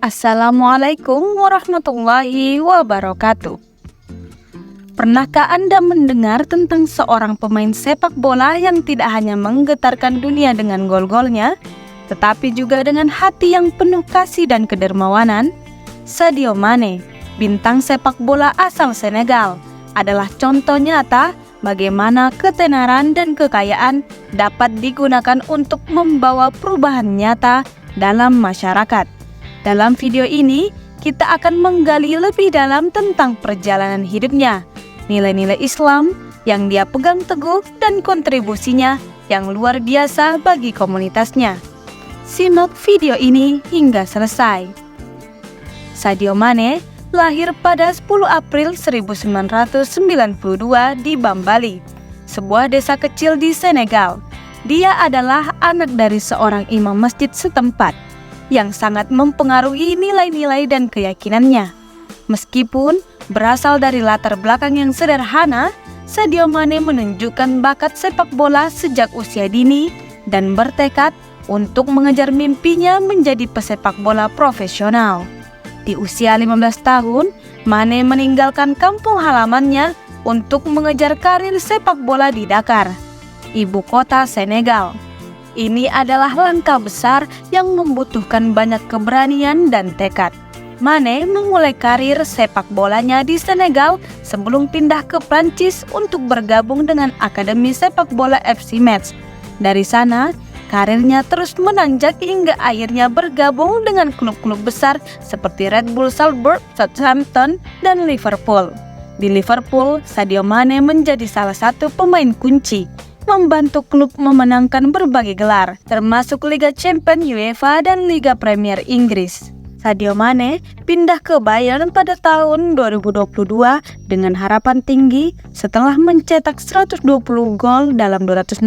Assalamualaikum warahmatullahi wabarakatuh. Pernahkah Anda mendengar tentang seorang pemain sepak bola yang tidak hanya menggetarkan dunia dengan gol-golnya, tetapi juga dengan hati yang penuh kasih dan kedermawanan? Sadio Mane, bintang sepak bola asal Senegal, adalah contoh nyata bagaimana ketenaran dan kekayaan dapat digunakan untuk membawa perubahan nyata dalam masyarakat. Dalam video ini, kita akan menggali lebih dalam tentang perjalanan hidupnya, nilai-nilai Islam yang dia pegang teguh, dan kontribusinya yang luar biasa bagi komunitasnya. Simak video ini hingga selesai. Sadio Mane lahir pada 10 April 1992 di Bambali, sebuah desa kecil di Senegal. Dia adalah anak dari seorang imam masjid setempat yang sangat mempengaruhi nilai-nilai dan keyakinannya. Meskipun berasal dari latar belakang yang sederhana, Sadio Mane menunjukkan bakat sepak bola sejak usia dini dan bertekad untuk mengejar mimpinya menjadi pesepak bola profesional. Di usia 15 tahun, Mane meninggalkan kampung halamannya untuk mengejar karir sepak bola di Dakar, ibu kota Senegal. Ini adalah langkah besar yang membutuhkan banyak keberanian dan tekad. Mane memulai karir sepak bolanya di Senegal sebelum pindah ke Prancis untuk bergabung dengan Akademi Sepak Bola FC Metz. Dari sana, karirnya terus menanjak hingga akhirnya bergabung dengan klub-klub besar seperti Red Bull Salzburg, Southampton, dan Liverpool. Di Liverpool, Sadio Mane menjadi salah satu pemain kunci, membantu klub memenangkan berbagai gelar, termasuk Liga Champions UEFA dan Liga Premier Inggris. Sadio Mane pindah ke Bayern pada tahun 2022 dengan harapan tinggi setelah mencetak 120 gol dalam 269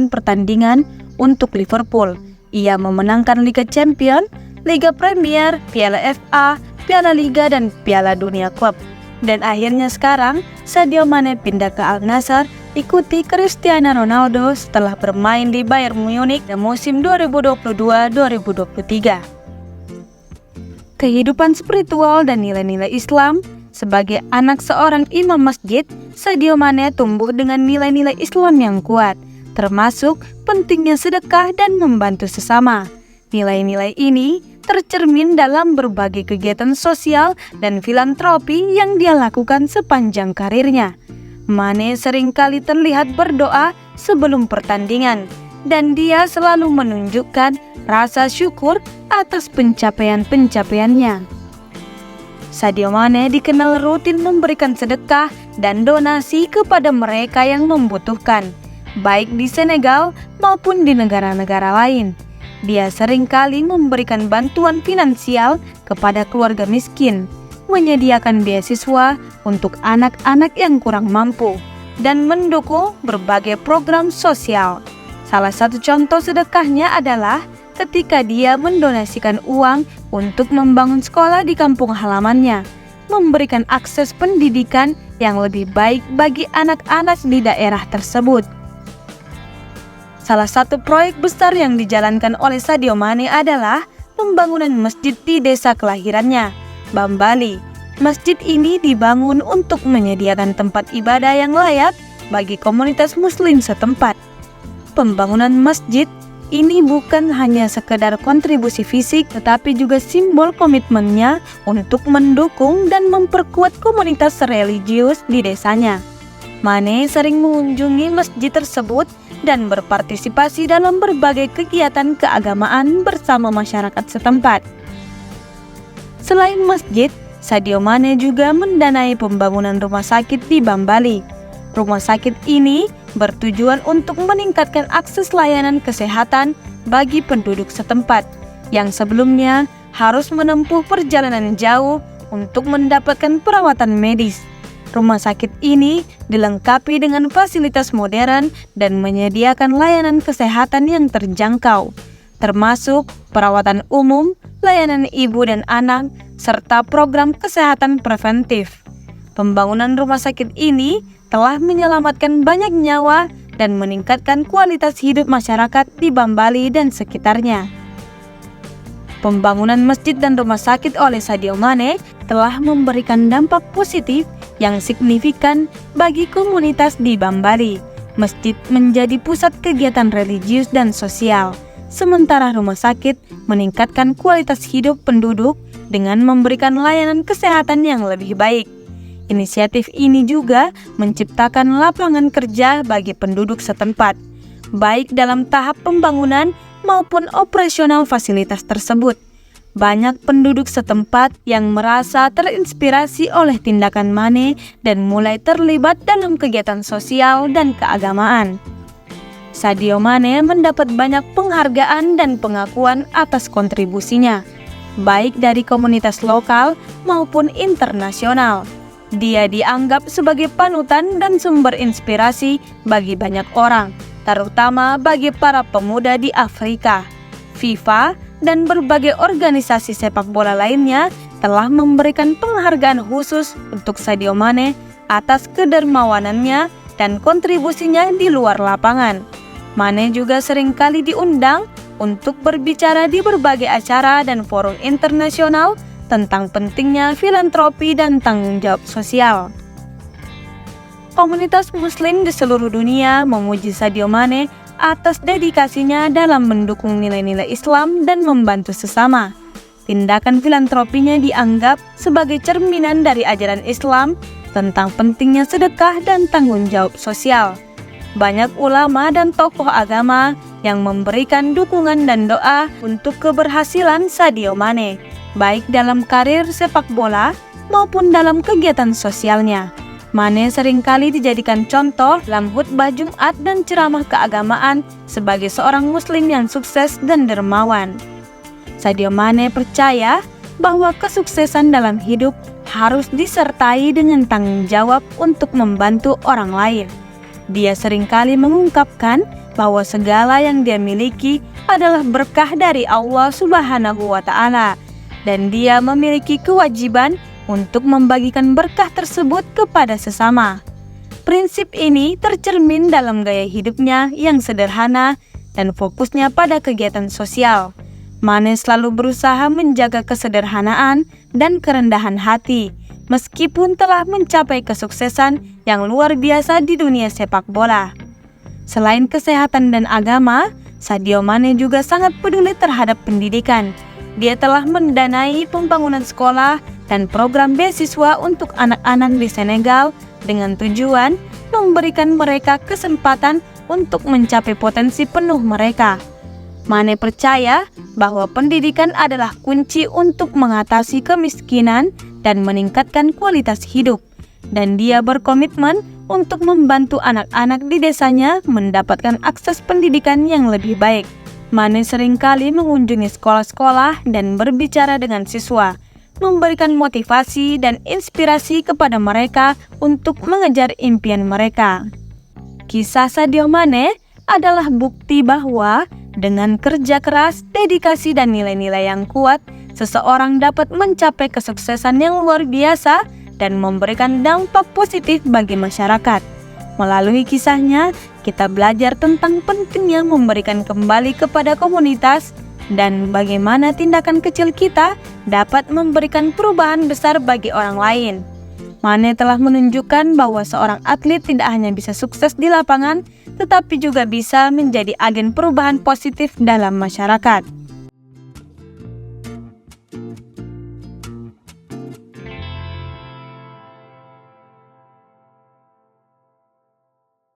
pertandingan untuk Liverpool. Ia memenangkan Liga Champions, Liga Premier, Piala FA, Piala Liga, dan Piala Dunia Klub. Dan akhirnya sekarang, Sadio Mane pindah ke Al Nassr, ikuti Cristiano Ronaldo setelah bermain di Bayern Munich di musim 2022-2023. Kehidupan spiritual dan nilai-nilai Islam. Sebagai anak seorang imam masjid, Sadio Mane tumbuh dengan nilai-nilai Islam yang kuat, termasuk pentingnya sedekah dan membantu sesama. Nilai-nilai ini tercermin dalam berbagai kegiatan sosial dan filantropi yang dia lakukan sepanjang karirnya. Mane seringkali terlihat berdoa sebelum pertandingan, dan dia selalu menunjukkan rasa syukur atas pencapaian-pencapaiannya. Sadio Mane dikenal rutin memberikan sedekah dan donasi kepada mereka yang membutuhkan, baik di Senegal maupun di negara-negara lain. Dia seringkali memberikan bantuan finansial kepada keluarga miskin, menyediakan beasiswa untuk anak-anak yang kurang mampu, dan mendukung berbagai program sosial. Salah satu contoh sedekahnya adalah ketika dia mendonasikan uang untuk membangun sekolah di kampung halamannya, memberikan akses pendidikan yang lebih baik bagi anak-anak di daerah tersebut. Salah satu proyek besar yang dijalankan oleh Sadio Mane adalah pembangunan masjid di desa kelahirannya, Bambali. Masjid ini dibangun untuk menyediakan tempat ibadah yang layak bagi komunitas muslim setempat. Pembangunan masjid ini bukan hanya sekedar kontribusi fisik, tetapi juga simbol komitmennya untuk mendukung dan memperkuat komunitas religius di desanya. Mane sering mengunjungi masjid tersebut dan berpartisipasi dalam berbagai kegiatan keagamaan bersama masyarakat setempat. Selain masjid, Sadio Mane juga mendanai pembangunan rumah sakit di Bambali. Rumah sakit ini bertujuan untuk meningkatkan akses layanan kesehatan bagi penduduk setempat yang sebelumnya harus menempuh perjalanan jauh untuk mendapatkan perawatan medis. Rumah sakit ini dilengkapi dengan fasilitas modern dan menyediakan layanan kesehatan yang terjangkau, termasuk perawatan umum, layanan ibu dan anak, serta program kesehatan preventif. Pembangunan rumah sakit ini telah menyelamatkan banyak nyawa dan meningkatkan kualitas hidup masyarakat di Bambali dan sekitarnya. Pembangunan masjid dan rumah sakit oleh Sadio Mane telah memberikan dampak positif yang signifikan bagi komunitas di Bambali. Masjid menjadi pusat kegiatan religius dan sosial, sementara rumah sakit meningkatkan kualitas hidup penduduk dengan memberikan layanan kesehatan yang lebih baik. Inisiatif ini juga menciptakan lapangan kerja bagi penduduk setempat, baik dalam tahap pembangunan maupun operasional fasilitas tersebut. Banyak penduduk setempat yang merasa terinspirasi oleh tindakan Mane dan mulai terlibat dalam kegiatan sosial dan keagamaan. Sadio Mane mendapat banyak penghargaan dan pengakuan atas kontribusinya, baik dari komunitas lokal maupun internasional. Dia dianggap sebagai panutan dan sumber inspirasi bagi banyak orang, terutama bagi para pemuda di Afrika. FIFA dan berbagai organisasi sepak bola lainnya telah memberikan penghargaan khusus untuk Sadio Mane atas kedermawanannya dan kontribusinya di luar lapangan. Mane juga seringkali diundang untuk berbicara di berbagai acara dan forum internasional tentang pentingnya filantropi dan tanggung jawab sosial. Komunitas muslim di seluruh dunia memuji Sadio Mane atas dedikasinya dalam mendukung nilai-nilai Islam dan membantu sesama. Tindakan filantropinya dianggap sebagai cerminan dari ajaran Islam tentang pentingnya sedekah dan tanggung jawab sosial. Banyak ulama dan tokoh agama yang memberikan dukungan dan doa untuk keberhasilan Sadio Mane, baik dalam karir sepak bola maupun dalam kegiatan sosialnya. Mane seringkali dijadikan contoh dalam khutbah Jumat dan ceramah keagamaan sebagai seorang muslim yang sukses dan dermawan. Sadio Mane percaya bahwa kesuksesan dalam hidup harus disertai dengan tanggung jawab untuk membantu orang lain. Dia seringkali mengungkapkan bahwa segala yang dia miliki adalah berkah dari Allah Subhanahu wa Ta'ala, dan dia memiliki kewajiban untuk membagikan berkah tersebut kepada sesama. Prinsip ini tercermin dalam gaya hidupnya yang sederhana dan fokusnya pada kegiatan sosial. Mane selalu berusaha menjaga kesederhanaan dan kerendahan hati, meskipun telah mencapai kesuksesan yang luar biasa di dunia sepak bola. Selain kesehatan dan agama, Sadio Mane juga sangat peduli terhadap pendidikan. Dia telah mendanai pembangunan sekolah dan program beasiswa untuk anak-anak di Senegal dengan tujuan memberikan mereka kesempatan untuk mencapai potensi penuh mereka. Mane percaya bahwa pendidikan adalah kunci untuk mengatasi kemiskinan dan meningkatkan kualitas hidup, dan dia berkomitmen untuk membantu anak-anak di desanya mendapatkan akses pendidikan yang lebih baik. Mane seringkali mengunjungi sekolah-sekolah dan berbicara dengan siswa, memberikan motivasi dan inspirasi kepada mereka untuk mengejar impian mereka. Kisah Sadio Mane adalah bukti bahwa dengan kerja keras, dedikasi, dan nilai-nilai yang kuat, seseorang dapat mencapai kesuksesan yang luar biasa dan memberikan dampak positif bagi masyarakat. Melalui kisahnya, kita belajar tentang pentingnya memberikan kembali kepada komunitas dan bagaimana tindakan kecil kita dapat memberikan perubahan besar bagi orang lain. Mane telah menunjukkan bahwa seorang atlet tidak hanya bisa sukses di lapangan, tetapi juga bisa menjadi agen perubahan positif dalam masyarakat.